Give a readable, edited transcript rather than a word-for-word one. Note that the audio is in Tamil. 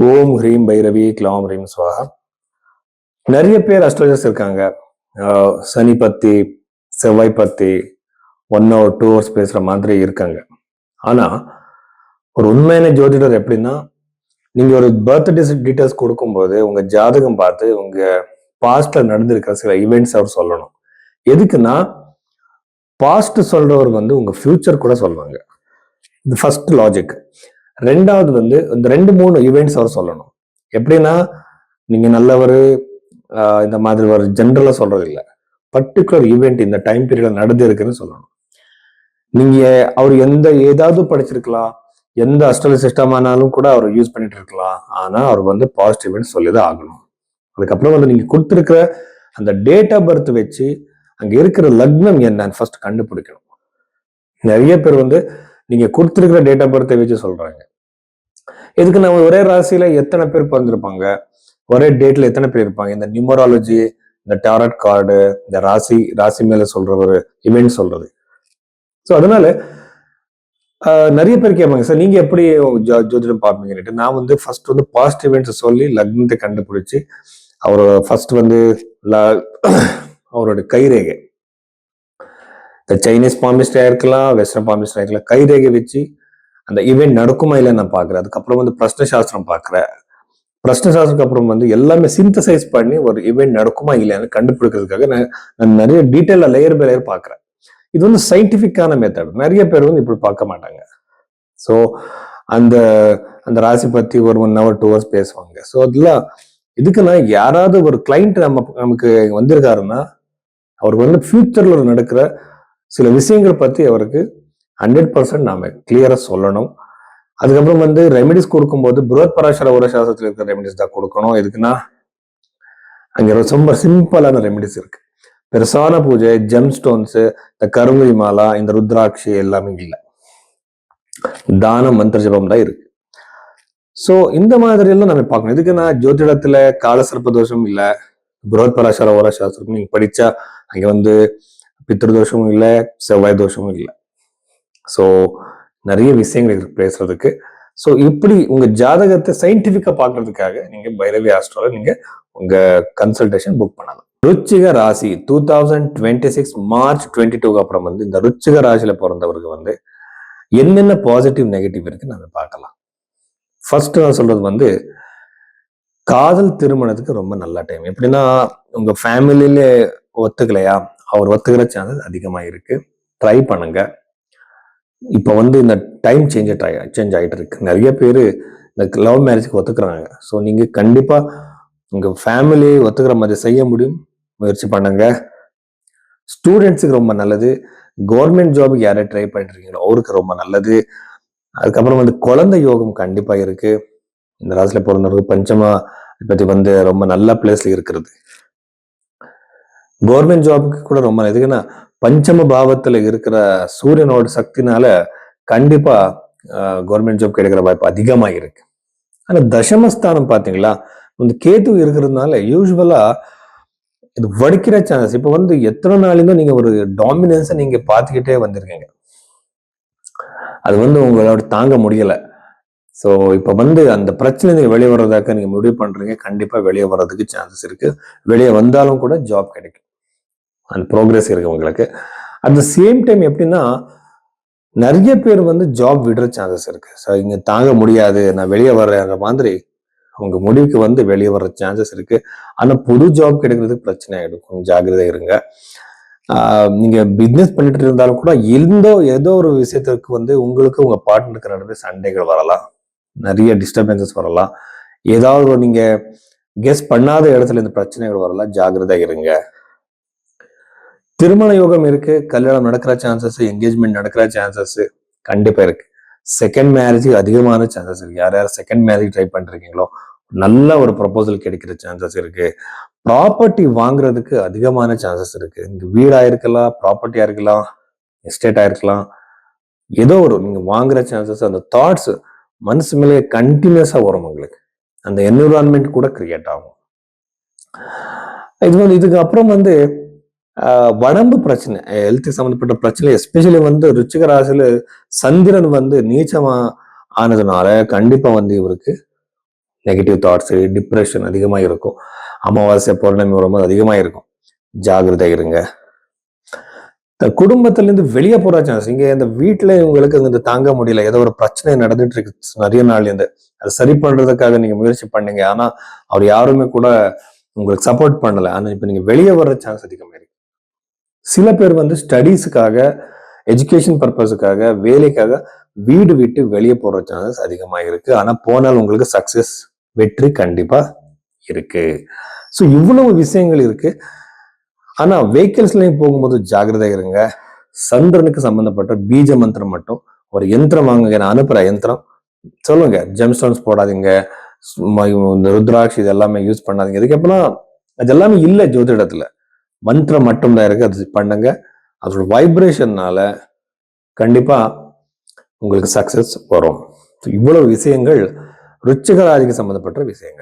ஓம் ஹ்ரீம் பைரவி க்லாம் ஹ்ரீம் ஸ்வாஹா. நிறைய பேர் அஸ்ட்ராலஜர்ஸ் இருக்காங்க. சனி பத்தி, செவ்வாய் பத்தி 1 or 2 hours பேசுற மாதிரி இருக்காங்க. ஆனா ஒரு உண்மையான ஜோதிடர் எப்படின்னா, நீங்க ஒரு பர்த் டீட்டெயில்ஸ் கொடுக்கும்போது உங்க ஜாதகம் பார்த்து உங்க பாஸ்ட்ல நடந்திருக்கிற சில ஈவெண்ட்ஸ் அவர் சொல்லணும். எதுக்குன்னா, பாஸ்ட் சொல்றவர் உங்க ஃபியூச்சர் கூட சொல்லுவாங்க. இது ஃபர்ஸ்ட் லாஜிக். ரெண்டாவது இந்த 2-3 ஈவெண்ட்ஸ் அவர் சொல்லணும். எப்படின்னா, நீங்க நல்லவர் இந்த மாதிரி ஒரு ஜென்ரலா சொல்றது இல்லை. பர்டிகுலர் ஈவெண்ட் இந்த டைம் பீரியட்ல நடந்து இருக்குன்னு சொல்லணும். நீங்க அவர் ஏதாவது படிச்சிருக்கலாம், எந்த அஸ்ட்ராலஜி சிஸ்டம் ஆனாலும் கூட அவர் யூஸ் பண்ணிட்டு இருக்கலாம். ஆனா அவர் பாசிட்டிவ் ஈவெண்ட் சொல்லிதான் ஆகணும். அதுக்கப்புறம் நீங்க கொடுத்திருக்கிற அந்த டேட் ஆஃப் பர்த் வச்சு அங்க இருக்கிற லக்னம் என்னன்னு ஃபர்ஸ்ட் கண்டுபிடிக்கணும். நிறைய பேர் நீங்க கொடுத்திருக்கிற டேட் ஆஃப் பர்த்தை வச்சு சொல்றாங்க. இதுக்கு நம்ம ஒரே ராசியில எத்தனை பேர் பிறந்திருப்பாங்க, ஒரே டேட்ல எத்தனை பேர் இருப்பாங்க, இந்த நியூமராலஜி, இந்த டாரட் கார்டு, இந்த ராசி மேல சொல்ற ஒரு இவெண்ட் சொல்றது. ஸோ அதனால நிறைய பேர் கேட்பாங்க, சார் நீங்க எப்படி ஜோதிடம் பார்ப்பீங்கன்னு. நான் ஃபர்ஸ்ட் பாசிட்டிவ் இவெண்ட்ஸ் சொல்லி லக்னத்தை கண்டுபிடிச்சு அவர் ஃபர்ஸ்ட் அவரோட கைரேகை, இந்த சைனீஸ் பாமிஸ்டா இருக்கலாம், வெஸ்டர்ன் பாமிஸ்டா இருக்கலாம், கைரேகை வச்சு அந்த ஈவெண்ட் நடக்குமா இல்லைன்னு நான் பாக்குறேன். அதுக்கப்புறம் பிரஷ்ன சாஸ்திரம் பாக்குறேன். பிரஷ்ன சாஸ்திரத்துக்கு அப்புறம் எல்லாமே சிந்தசைஸ் பண்ணி ஒரு ஈவெண்ட் நடக்குமா இல்லையான்னு கண்டுபிடிக்கிறதுக்காக நான் நிறைய டீட்டெயில லேயர் பை லேயர் பாக்குறேன். இது சயின்டிபிக்கான மெத்தட். நிறைய பேர் இப்படி பார்க்க மாட்டாங்க. ஸோ அந்த அந்த ராசி பத்தி ஒரு 1 hour 2 hours பேசுவாங்க. ஸோ அதெல்லாம் இதுக்குன்னா யாராவது ஒரு கிளைண்ட் நமக்கு வந்திருக்காருன்னா அவருக்கு ஃபியூச்சர்ல நடக்கிற சில விஷயங்கள் பத்தி அவருக்கு 100% நாம கிளியரா சொல்லணும். அதுக்கப்புறம் ரெமெடிஸ் கொடுக்கும்போது புரோத் பராசர ஒரு சாஸ்திரத்தில் இருக்கிற ரெமெடிஸ் தான் கொடுக்கணும். எதுக்குன்னா அங்க ரொம்ப சிம்பிளான ரெமெடிஸ் இருக்கு. பெருசான பூஜை, ஜெம் ஸ்டோன்ஸ், இந்த கருங்கை மாலா, இந்த ருத்ராட்சி எல்லாமே இல்லை. தானம், மந்திர ஜபம் தான் இருக்கு. சோ இந்த மாதிரி எல்லாம் நம்ம பார்க்கணும். இதுக்குன்னா ஜோதிடத்துல காலசர்ப்ப தோஷம் இல்லை, புரோத் பராசர ஓர சாஸ்திரம் நீங்க படிச்சா அங்க பித்ருதோஷமும் இல்லை, செவ்வாய் தோஷமும் இல்லை. ஸோ நிறைய விஷயங்கள் இருக்கு பேசுறதுக்கு. ஸோ இப்படி உங்க ஜாதகத்தை சயின்டிபிக்கா பாக்குறதுக்காக நீங்க பைரவி ஆஸ்ட்ரோல நீங்க உங்க கன்சல்டேஷன் புக் பண்ணலாம். ருச்சிக ராசி 2026 மார்ச் 22 அப்புறம் இந்த ருச்சிக ராசியில பிறந்தவருக்கு என்னென்ன பாசிட்டிவ் நெகட்டிவ் இருக்கு நம்ம பார்க்கலாம். ஃபர்ஸ்ட் நான் சொல்றது காதல் திருமணத்துக்கு ரொம்ப நல்ல டைம். எப்படின்னா உங்க ஃபேமிலியில ஒத்துக்கலையா, அவர் ஒத்துக்கிற சான்சஸ் அதிகமா இருக்கு. ட்ரை பண்ணுங்க. இப்போ இந்த டைம் சேஞ்ச் ஆகிட்டு இருக்கு. நிறைய பேர் இந்த லவ் மேரேஜ்க்கு ஒத்துக்கிறாங்க. ஸோ நீங்க கண்டிப்பா உங்க ஃபேமிலி ஒத்துக்கிற மாதிரி செய்ய முடியும், முயற்சி பண்ணுங்க. ஸ்டூடெண்ட்ஸுக்கு ரொம்ப நல்லது. கவர்மெண்ட் ஜாபுக்கு யாரை ட்ரை பண்ணிட்டு இருக்கீங்களோ அவருக்கு ரொம்ப நல்லது. அதுக்கப்புறம் குழந்தை யோகம் கண்டிப்பா இருக்கு. இந்த ராசியில பிறந்தவருக்கு பஞ்சமா பத்தி ரொம்ப நல்ல பிளேஸ்ல இருக்கிறது. கவர்மெண்ட் ஜாபுக்கு கூட ரொம்ப எதுக்குன்னா பஞ்சம பாவத்துல இருக்கிற சூரியனோட சக்தினால கண்டிப்பா கவர்மெண்ட் ஜாப் கிடைக்கிற வாய்ப்பு அதிகமா இருக்கு. ஆனா தசமஸ்தானம் பாத்தீங்களா, கேது இருக்கிறதுனால யூஸ்வலா இது வடிக்கிற சான்சஸ். இப்ப எத்தனை நாளிலும் நீங்க ஒரு டாமினன்ஸை நீங்க பார்த்துக்கிட்டே வந்திருக்கீங்க. அது உங்களோட தாங்க முடியல. ஸோ இப்ப அந்த பிரச்சனை நீங்க வெளியே வர்றதாக்க நீங்க முடிவு பண்றீங்க. கண்டிப்பா வெளியே வர்றதுக்கு சான்சஸ் இருக்கு. வெளியே வந்தாலும் கூட ஜாப் கிடைக்கும். அந்த ப்ரோக்ரஸ் இருக்கு உங்களுக்கு. அட் த சேம் டைம் எப்படின்னா நிறைய பேர் ஜாப் விடுற சான்சஸ் இருக்கு. ஸோ இங்க தாங்க முடியாது, நான் வெளியே வர்ற மாதிரி உங்க முடிவுக்கு வெளியே வர்ற சான்சஸ் இருக்கு. ஆனா புது ஜாப் கிடைக்கிறதுக்கு பிரச்சனை ஆயிடும். கொஞ்சம் ஜாகிரதை இருங்க. நீங்க பிசினஸ் பண்ணிட்டு இருந்தாலும் கூட ஏதோ ஒரு விஷயத்துக்கு உங்களுக்கு உங்க பார்ட்னருக்கு நடுவே சண்டைகள் வரலாம், நிறைய டிஸ்டர்பன்சஸ் வரலாம். ஏதாவது நீங்க கெஸ் பண்ணாத இடத்துல இந்த பிரச்சனைகள் வரலாம். ஜாகிரதை இருங்க. திருமண யோகம் இருக்கு. கல்யாணம் நடக்கிற சான்சஸ், என்கேஜ்மெண்ட் நடக்கிற சான்சஸ் கண்டிப்பா இருக்கு. செகண்ட் மேரேஜ் அதிகமான சான்சஸ் இருக்கு. யார் யார் செகண்ட் மேரேஜ் ட்ரை பண்றீங்களோ நல்ல ஒரு ப்ரொபோசல் கிடைக்கிற சான்சஸ் இருக்கு. ப்ராப்பர்ட்டி வாங்குறதுக்கு அதிகமான சான்சஸ் இருக்கு. இந்த வீடா இருக்கலாம், ப்ராப்பர்ட்டியா இருக்கலாம், எஸ்டேட்டா இருக்கலாம். ஏதோ ஒரு நீங்க வாங்குற சான்சஸ், அந்த தாட்ஸ் மனசு மேலே கண்டினியூஸா வரும். உங்களுக்கு அந்த என்விரான்மெண்ட் கூட கிரியேட் ஆகும். இதுக்கு அப்புறம் உடம்பு பிரச்சனை, ஹெல்த் சம்பந்தப்பட்ட பிரச்சனை, எஸ்பெஷலி ருச்சிக ராசியில சந்திரன் நீச்சமா ஆனதுனால கண்டிப்பா இவருக்கு நெகட்டிவ் தாட்ஸ், டிப்ரெஷன் அதிகமாக இருக்கும். அமாவாசை பௌர்ணமி வரும்போது அதிகமாக இருக்கும். ஜாகிரதை இருங்க. குடும்பத்திலேருந்து வெளியே போற சான்ஸ், இங்க இந்த வீட்டுல உங்களுக்கு இந்த தாங்க முடியல, ஏதோ ஒரு பிரச்சனை நடந்துட்டு இருக்கு நிறைய நாள் இருந்து, அதை சரி பண்றதுக்காக நீங்க முயற்சி பண்ணீங்க. ஆனா அவர் யாருமே கூட உங்களுக்கு சப்போர்ட் பண்ணல. ஆனா இப்ப நீங்க வெளியே வர்ற சான்ஸ் அதிகமா இருக்கு. சில பேர் ஸ்டடீஸுக்காக, எஜுகேஷன் பர்பஸுக்காக, வேலைக்காக வீடு விட்டு வெளியே போற சான்சஸ் அதிகமா இருக்கு. ஆனா போனால் உங்களுக்கு சக்சஸ், வெற்றி கண்டிப்பா இருக்கு. ஸோ இவ்வளவு விஷயங்கள் இருக்கு. ஆனா வெஹிக்கிள்ஸ்லயும் போகும்போது ஜாகிரதை இருங்க. சந்திரனுக்கு சம்பந்தப்பட்ட பீஜ மந்திரம் மட்டும் ஒரு யந்திரம் வாங்குங்க. நான் அனுப்புற யந்திரம் சொல்லுங்க. ஜெம்ஸ்டோன்ஸ் போடாதீங்க, இந்த ருத்ராட்சி இது எல்லாமே யூஸ் பண்ணாதீங்க. இதுக்கப்புறம் அது எல்லாமே இல்லை ஜோதிடத்துல. மந்திரம் மட்டும் தான் இருக்கு. அது பண்ணுங்க. அதோட வைப்ரேஷன்னால கண்டிப்பா உங்களுக்கு சக்சஸ் வரும். இவ்வளவு விஷயங்கள் ருச்சிக ராசிக்கு சம்பந்தப்பட்ட விஷயங்கள்.